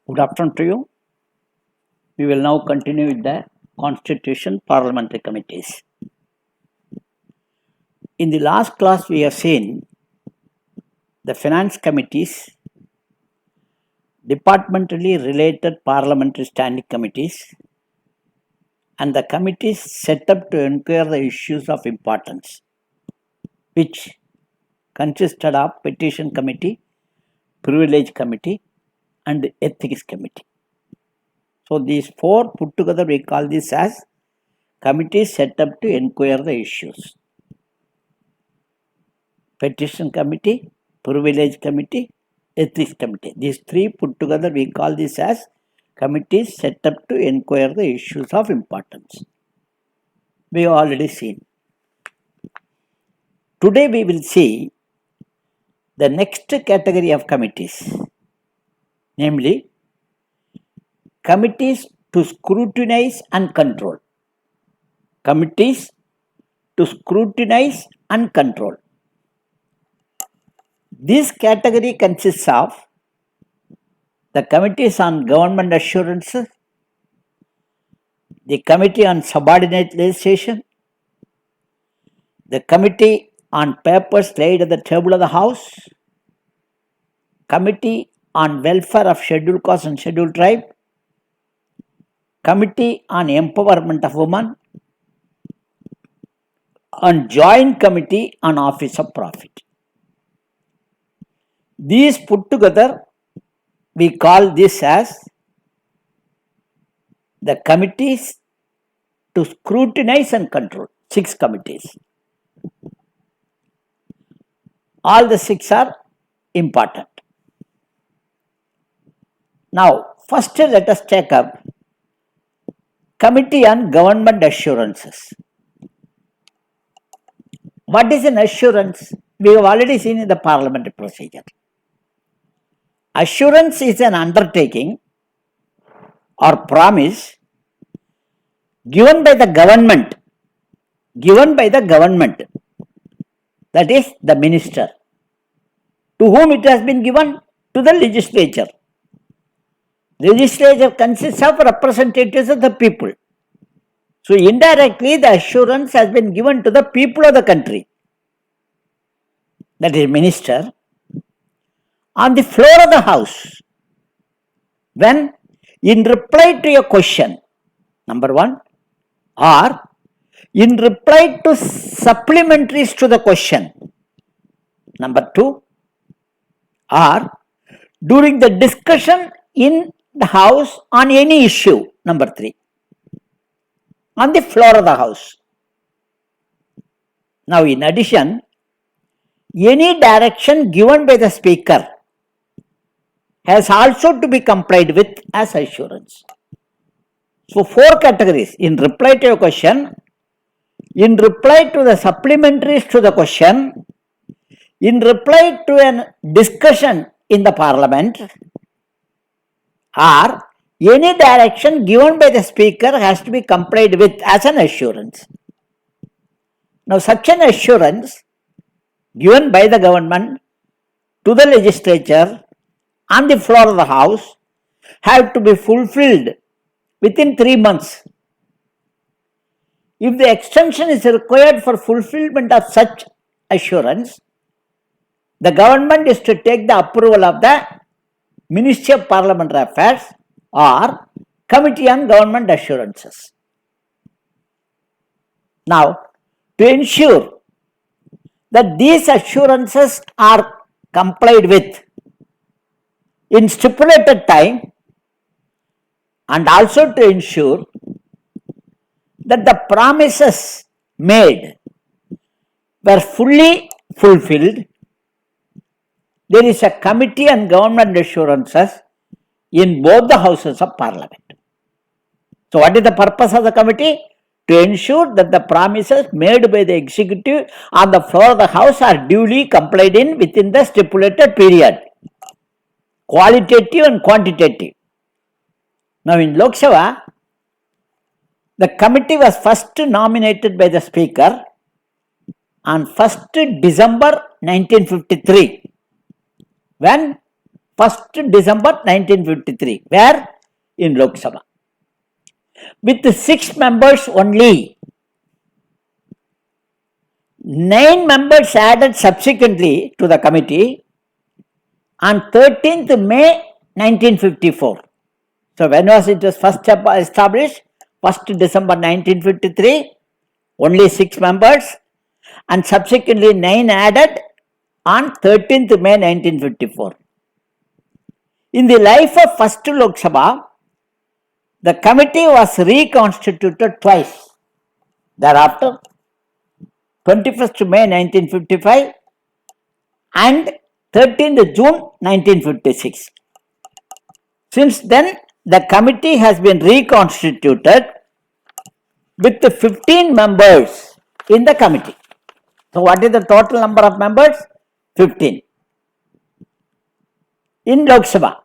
Good afternoon to you. We will now continue with the Constitution Parliamentary Committees. In the last class, we have seen the Finance Committees, departmentally related Parliamentary Standing Committees, and the committees set up to inquire the issues of importance, which consisted of Petition Committee, Privilege Committee, and Ethics Committee. So these four put together, we call this as committees set up to inquire the issues. Petition Committee, Privilege Committee, Ethics Committee. These three put together, we call this as committees set up to inquire the issues of importance. We have already seen. Today we will see the next category of committees, namely committees to scrutinize and control. Committees to scrutinize and control. This category consists of the committees on government assurances, the committee on subordinate legislation, the committee on papers laid at the table of the House, committee on welfare of scheduled caste and scheduled tribe, committee on empowerment of women, and joint committee on office of profit. These put together, we call this as the committees to scrutinize and control. 6 committees. All the 6 are important. Now, first let us take up Committee on Government Assurances. What is an assurance? We have already seen in the parliamentary procedure. Assurance is an undertaking or promise given by the government, that is the minister. To whom it has been given? To the legislature. Legislature consists of representatives of the people. So indirectly the assurance has been given to the people of the country, that is minister, on the floor of the House, when in reply to a question, number 1, or in reply to supplementaries to the question, number 2, or during the discussion in the House on any issue, number 3, on the floor of the House. Now, in addition, any direction given by the Speaker has also to be complied with as assurance. So, 4 categories: in reply to a question, in reply to the supplementaries to the question, in reply to a discussion in the Parliament, or any direction given by the Speaker has to be complied with as an assurance. Now, such an assurance given by the government to the legislature on the floor of the House have to be fulfilled within 3 months. If the extension is required for fulfillment of such assurance, the government is to take the approval of the Ministry of Parliamentary Affairs or Committee on Government Assurances. Now, to ensure that these assurances are complied with in stipulated time, and also to ensure that the promises made were fully fulfilled, there is a Committee on Government Assurances in both the Houses of Parliament. So, what is the purpose of the committee? To ensure that the promises made by the executive on the floor of the House are duly complied in within the stipulated period, qualitative and quantitative. Now, in Lok Sabha, the committee was first nominated by the Speaker on 1st December 1953, when 1st December 1953. Where? In Lok Sabha. With 6 members only. 9 members added subsequently to the committee on 13th May 1954. So when was it first established? 1st December 1953, only 6 members, and subsequently 9 added on 13th May 1954. In the life of first Lok Sabha, the committee was reconstituted twice. Thereafter, 21st May 1955 and 13th June 1956. Since then, the committee has been reconstituted with 15 members in the committee. So, what is the total number of members? 15. In Lok Sabha,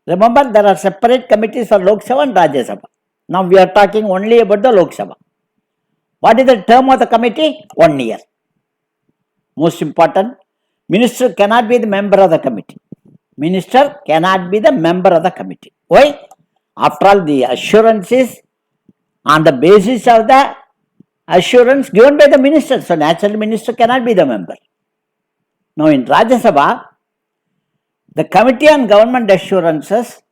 remember there are separate committees for Lok Sabha and Rajya Sabha. Now we are talking only about the Lok Sabha. What is the term of the committee? 1 year. Most important, minister cannot be the member of the committee. Minister cannot be the member of the committee. Why? After all, the assurance is on the basis of the assurance given by the minister. So naturally, minister cannot be the member. Now in Rajya Sabha, the Committee on Government Assurances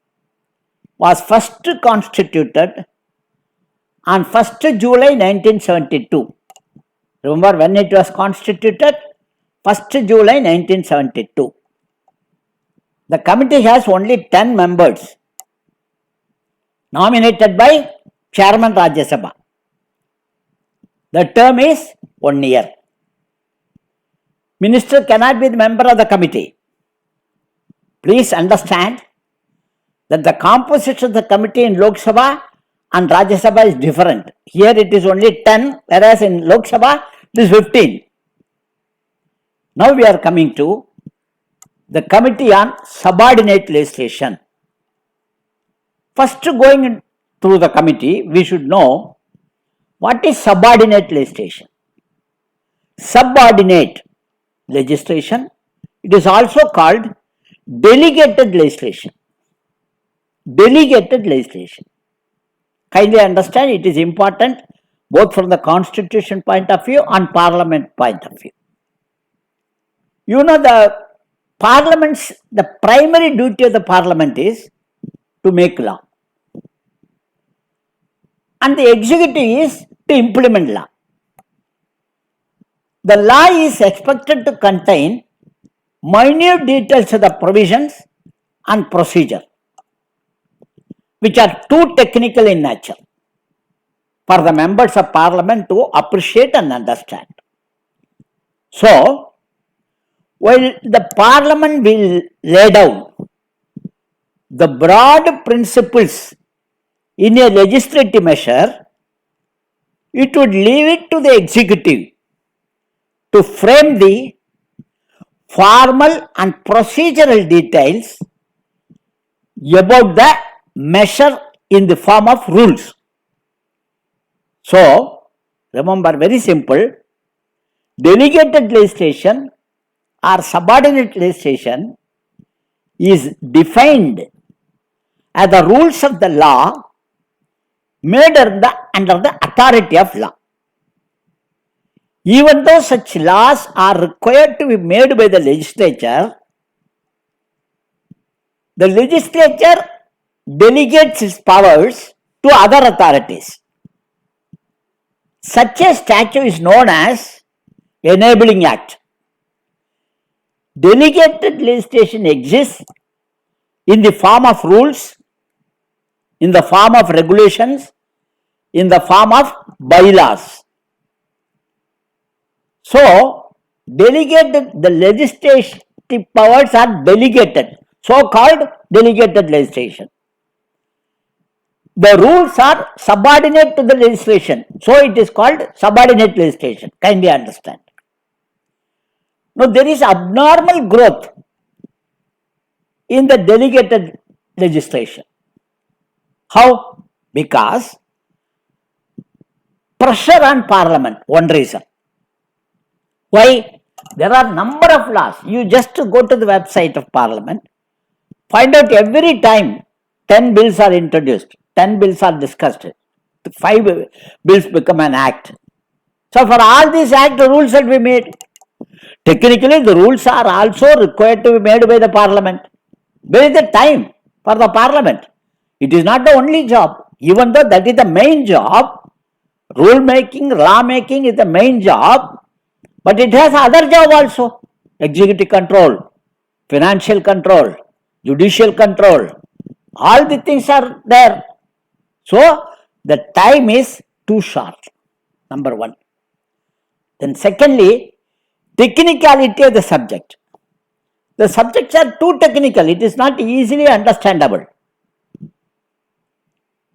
was first constituted on 1st July 1972. Remember when it was constituted? 1st July 1972. The committee has only 10 members nominated by Chairman Rajya Sabha. The term is 1 year. Minister cannot be the member of the committee. Please understand that the composition of the committee in Lok Sabha and Rajya Sabha is different. Here it is only 10, whereas in Lok Sabha it is 15. Now we are coming to the Committee on Subordinate Legislation. First, going through the committee, we should know what is subordinate legislation. Subordinate legislation, it is also called delegated legislation. Delegated legislation. Kindly understand, it is important both from the constitution point of view and parliament point of view. You know, the primary duty of the parliament is to make law. And the executive is to implement law. The law is expected to contain minute details of the provisions and procedure, which are too technical in nature for the members of parliament to appreciate and understand. So, while the parliament will lay down the broad principles in a legislative measure, it would leave it to the executive to frame the formal and procedural details about the measure in the form of rules. So, remember, very simple, delegated legislation or subordinate legislation is defined as the rules of the law made under the authority of law. Even though such laws are required to be made by the legislature delegates its powers to other authorities. Such a statute is known as Enabling Act. Delegated legislation exists in the form of rules, in the form of regulations, in the form of bylaws. So, the legislative powers are delegated, so-called delegated legislation. The rules are subordinate to the legislation, so it is called subordinate legislation. Kindly understand. Now, there is abnormal growth in the delegated legislation. How? Because pressure on parliament, one reason. Why? There are number of laws. You just go to the website of parliament, Find out every time 10 bills are introduced, 10 bills are discussed, 5 bills become an act. So for all these act, the rules will be made. Technically, the rules are also required to be made by the parliament. Where is the time for the parliament? It is not the only job. Even though that is the main job, rule making, law making is the main job, but it has other job also. Executive control, financial control, judicial control, all the things are there. So, the time is too short, number one. Then secondly, technicality of the subject. The subjects are too technical, it is not easily understandable.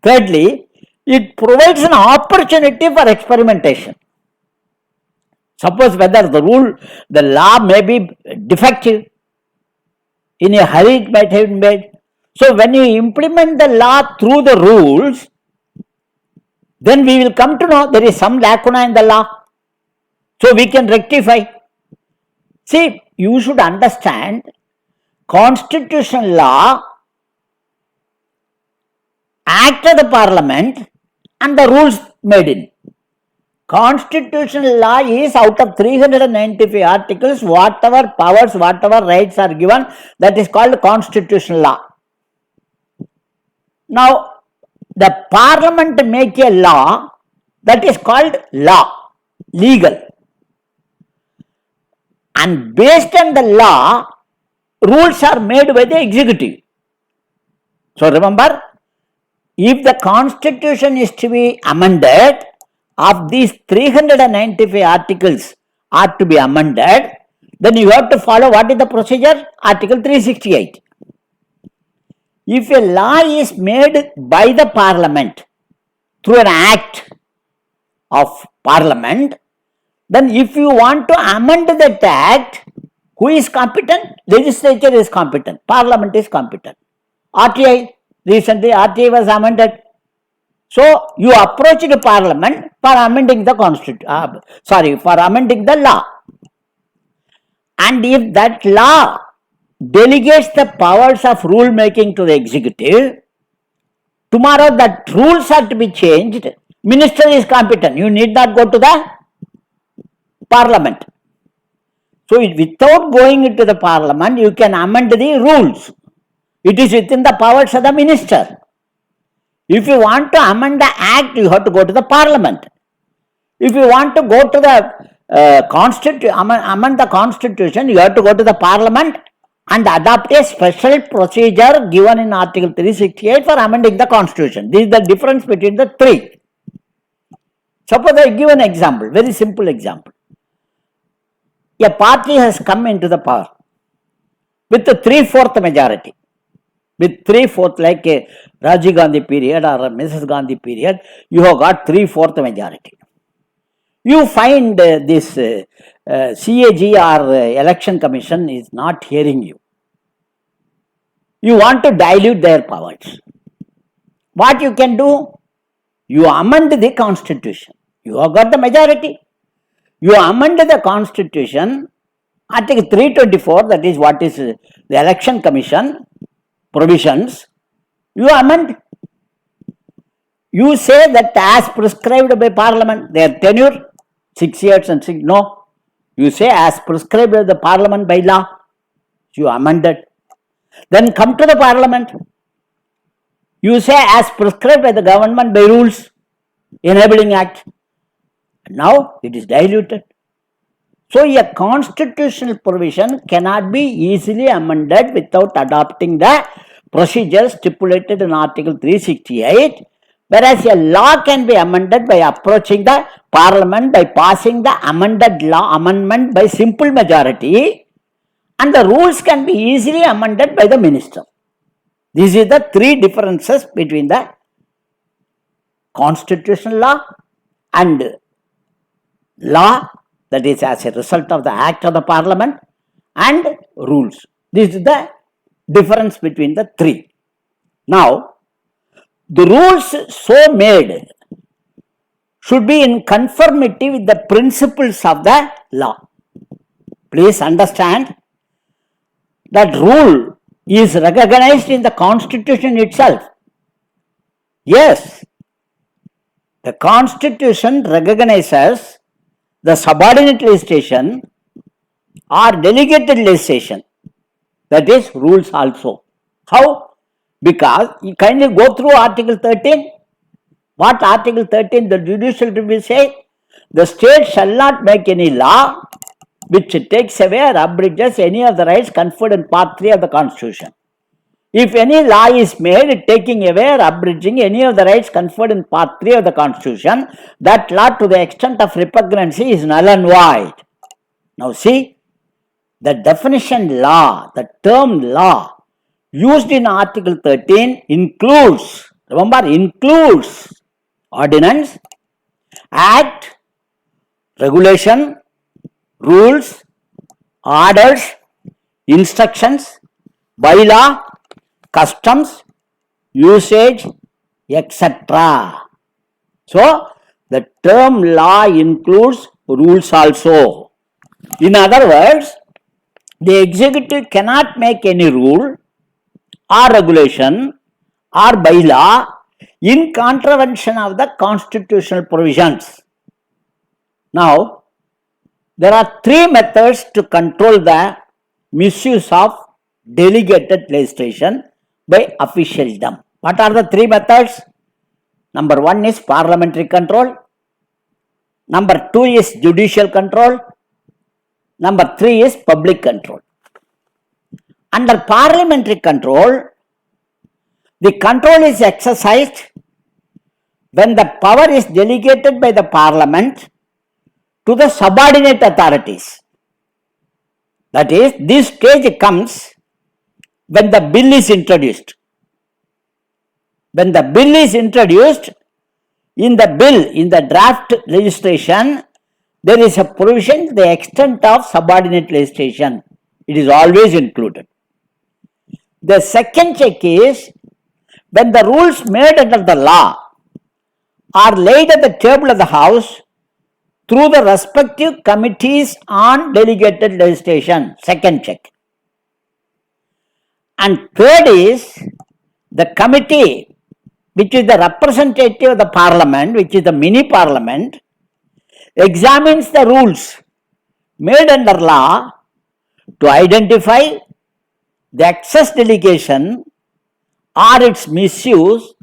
Thirdly, it provides an opportunity for experimentation. Suppose whether the law may be defective, in a hurry it might have been made. So when you implement the law through the rules, then we will come to know there is some lacuna in the law. So we can rectify. See, you should understand constitutional law, act of the parliament and the rules made in. Constitutional law is out of 395 articles, whatever powers, whatever rights are given, that is called constitutional law. Now, the parliament make a law, that is called law, legal. And based on the law, rules are made by the executive. So remember, if the constitution is to be amended, of these 395 articles are to be amended, then you have to follow what is the procedure? Article 368. If a law is made by the parliament through an act of parliament, then if you want to amend that act, who is competent? Legislature is competent, parliament is competent. RTI, recently RTI was amended. So you approach the parliament for amending the for amending the law. And if that law delegates the powers of rule making to the executive, tomorrow that rules are to be changed, minister is competent. You need not go to the parliament. So without going into the parliament, you can amend the rules. It is within the powers of the minister. If you want to amend the act, you have to go to the parliament. If you want to go to the amend the constitution, you have to go to the parliament and adopt a special procedure given in Article 368 for amending the constitution. This is the difference between the three. Suppose I give an example, very simple example. A party has come into the power with the 3/4 majority. With 3/4, like a Rajiv Gandhi period or a Mrs. Gandhi period, you have got 3/4 majority. You find this CAG or election commission is not hearing you. You want to dilute their powers. What you can do? You amend the constitution. You have got the majority. You amend the constitution, Article 324, that is what is the election commission provisions, you amend. You say that as prescribed by parliament, their tenure 6 years and 6, no. You say as prescribed by the parliament by law, you amended. Then come to the parliament. You say as prescribed by the government by rules, enabling act. Now it is diluted. So a constitutional provision cannot be easily amended without adopting the procedure stipulated in Article 368, whereas a law can be amended by approaching the parliament by passing the amended law amendment by simple majority, and the rules can be easily amended by the minister. These are the three differences between the constitutional law and law, that is as a result of the act of the parliament, and rules. This is the difference between the three. Now, the rules so made should be in conformity with the principles of the law. Please understand that rule is recognized in the Constitution itself. Yes, the Constitution recognizes the subordinate legislation or delegated legislation, that is rules also. How? Because you kindly go through Article 13. What Article 13 the judicial review says? The state shall not make any law which takes away or abridges any of the rights conferred in Part 3 of the Constitution. If any law is made taking away or abridging any of the rights conferred in Part 3 of the Constitution, that law to the extent of repugnancy is null and void. Now see, the definition law, the term law used in Article 13 includes, remember, includes ordinance, act, regulation, rules, orders, instructions, bylaw, customs, usage, etc. So, the term law includes rules also. In other words, the executive cannot make any rule or regulation or bylaw in contravention of the constitutional provisions. Now, there are three methods to control the misuse of delegated legislation by officialdom. What are the three methods? Number one is parliamentary control. Number two is judicial control. Number three is public control. Under parliamentary control, the control is exercised when the power is delegated by the parliament to the subordinate authorities. That is, this stage comes when the bill is introduced. When the bill is introduced, in the draft legislation, there is a provision to the extent of subordinate legislation. It is always included. The second check is when the rules made under the law are laid at the table of the House through the respective committees on delegated legislation. Second check. And third is the committee, which is the representative of the parliament, which is the mini parliament, examines the rules made under law to identify the excess delegation or its misuse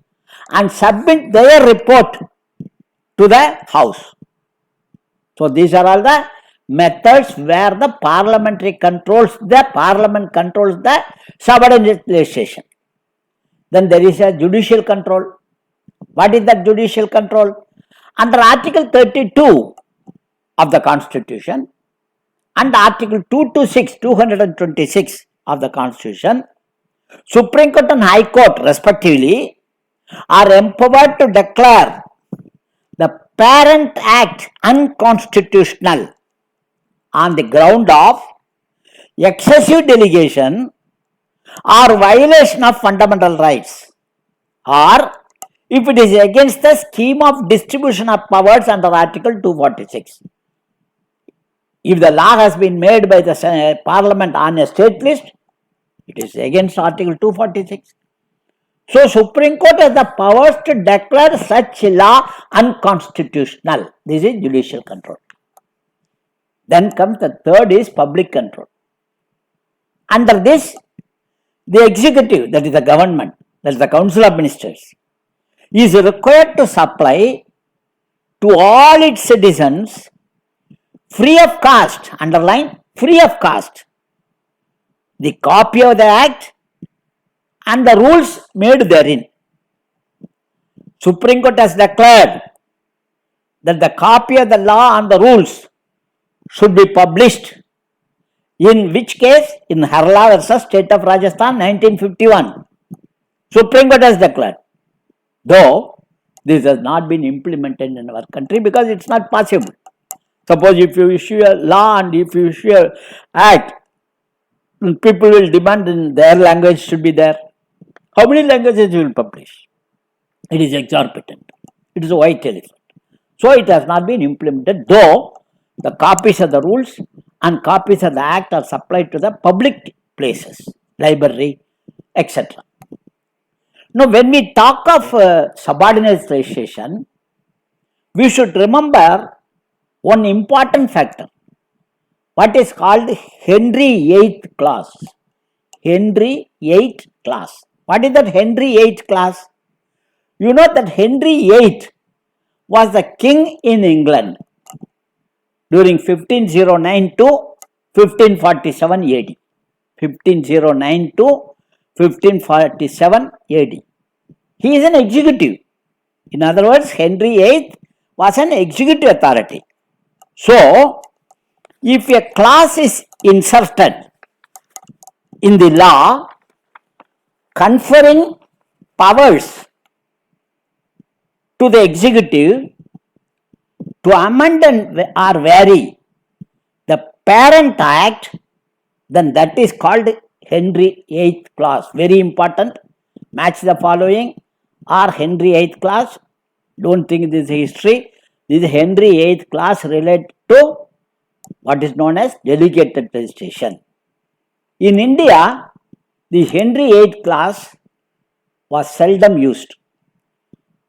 and submit their report to the House. So these are all the methods where the parliament controls the subordinate legislation. Then there is a judicial control. What is that judicial control? Under Article 32 of the Constitution and Article 226 of the Constitution, Supreme Court and High Court respectively are empowered to declare the Parent Act unconstitutional on the ground of excessive delegation or violation of fundamental rights, or if it is against the scheme of distribution of powers under Article 246. If the law has been made by the Parliament on a state list, it is against Article 246. So, Supreme Court has the powers to declare such law unconstitutional. This is judicial control. Then comes the third is public control. Under this, the executive, that is the government, that is the Council of Ministers, is required to supply to all its citizens free of cost, underline free of cost, the copy of the Act and the rules made therein. Supreme Court has declared that the copy of the law and the rules should be published. In which case? In Harla versus State of Rajasthan 1951. Supreme Court has declared. Though this has not been implemented in our country because it's not possible. Suppose if you issue a law and if you issue an act, people will demand in their language should be there. How many languages you will publish? It is exorbitant. It is a white elephant. So it has not been implemented, though the copies of the rules and copies of the act are supplied to the public places, library, etc. Now, when we talk of subordinate legislation, we should remember one important factor, what is called Henry VIII clause. Henry VIII clause. What is that Henry VIII clause? You know that Henry VIII was the king in England during 1509 to 1547 AD. 1509 to 1547 AD. He is an executive. In other words, Henry VIII was an executive authority. So, if a clause is inserted in the law conferring powers to the executive to amend or vary the parent act, then that is called Henry VIII clause. Very important. Match the following or Henry VIII clause. Don't think this is history. This is Henry VIII clause related to what is known as delegated legislation. In India, the Henry VIII clause was seldom used.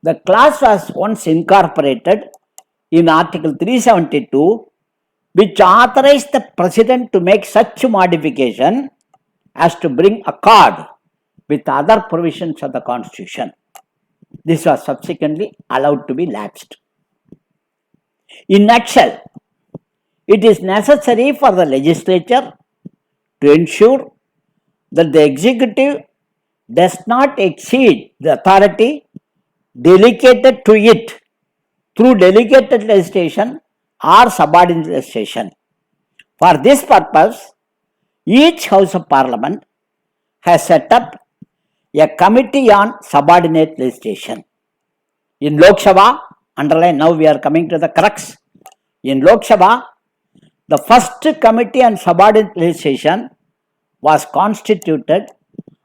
The clause was once incorporated in Article 372, which authorized the President to make such modification as to bring accord with other provisions of the Constitution. This was subsequently allowed to be lapsed. In nutshell, it is necessary for the legislature to ensure that the executive does not exceed the authority delegated to it through delegated legislation or subordinate legislation. For this purpose, each House of Parliament has set up a committee on subordinate legislation. In Lok Sabha, underline, now we are coming to the crux. In Lok Sabha, the first committee on subordinate legislation was constituted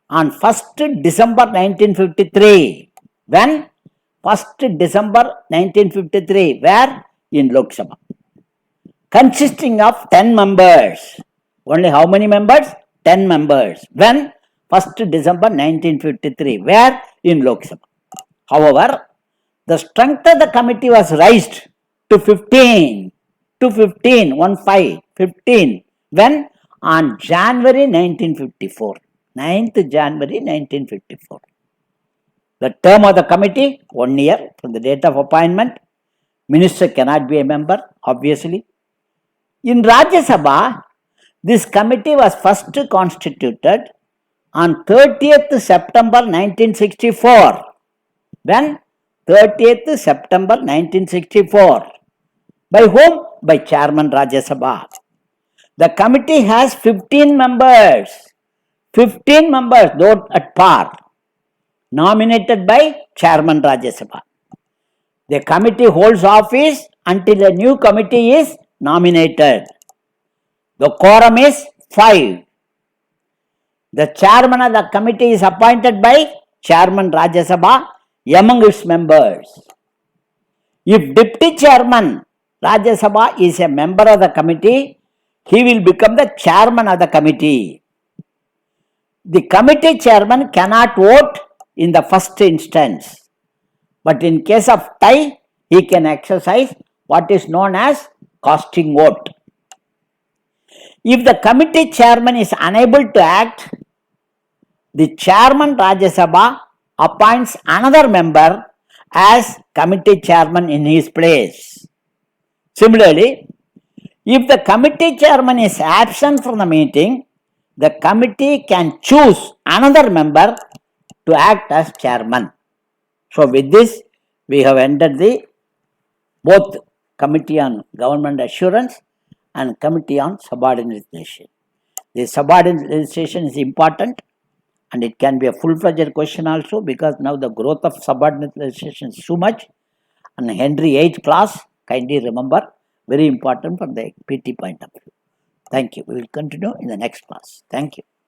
on 1st December 1953. When? 1st December 1953. Where? In Lok Sabha. Consisting of 10 members. Only how many members? 10 members. When? 1st December 1953. Where? In Lok Sabha. However, the strength of the committee was raised to 15. To 15. 15. When? On January 1954. 9th January 1954. The term of the committee, 1 year from the date of appointment. Minister cannot be a member, obviously. In Rajya Sabha, this committee was first constituted on 30th September 1964. When? 30th September 1964. By whom? By Chairman Rajya Sabha. The committee has 15 members. 15 members, though at par, nominated by Chairman Rajya Sabha. The committee holds office until a new committee is nominated. The quorum is 5. The chairman of the committee is appointed by Chairman Rajya Sabha among its members. If Deputy Chairman Rajya Sabha is a member of the committee, he will become the chairman of the committee. The committee chairman cannot vote in the first instance, but in case of tie, he can exercise what is known as casting vote. If the committee chairman is unable to act, the chairman Rajya Sabha appoints another member as committee chairman in his place. Similarly, if the committee chairman is absent from the meeting, the committee can choose another member to act as chairman. So with this, we have ended the both Committee on Government Assurance and Committee on Subordinate Legislation. The subordinate legislation is important and it can be a full-fledged question also, because now the growth of subordinate legislation is too much, and Henry VIII clause, kindly remember, very important from the PT point of view. Thank you. We will continue in the next class. Thank you.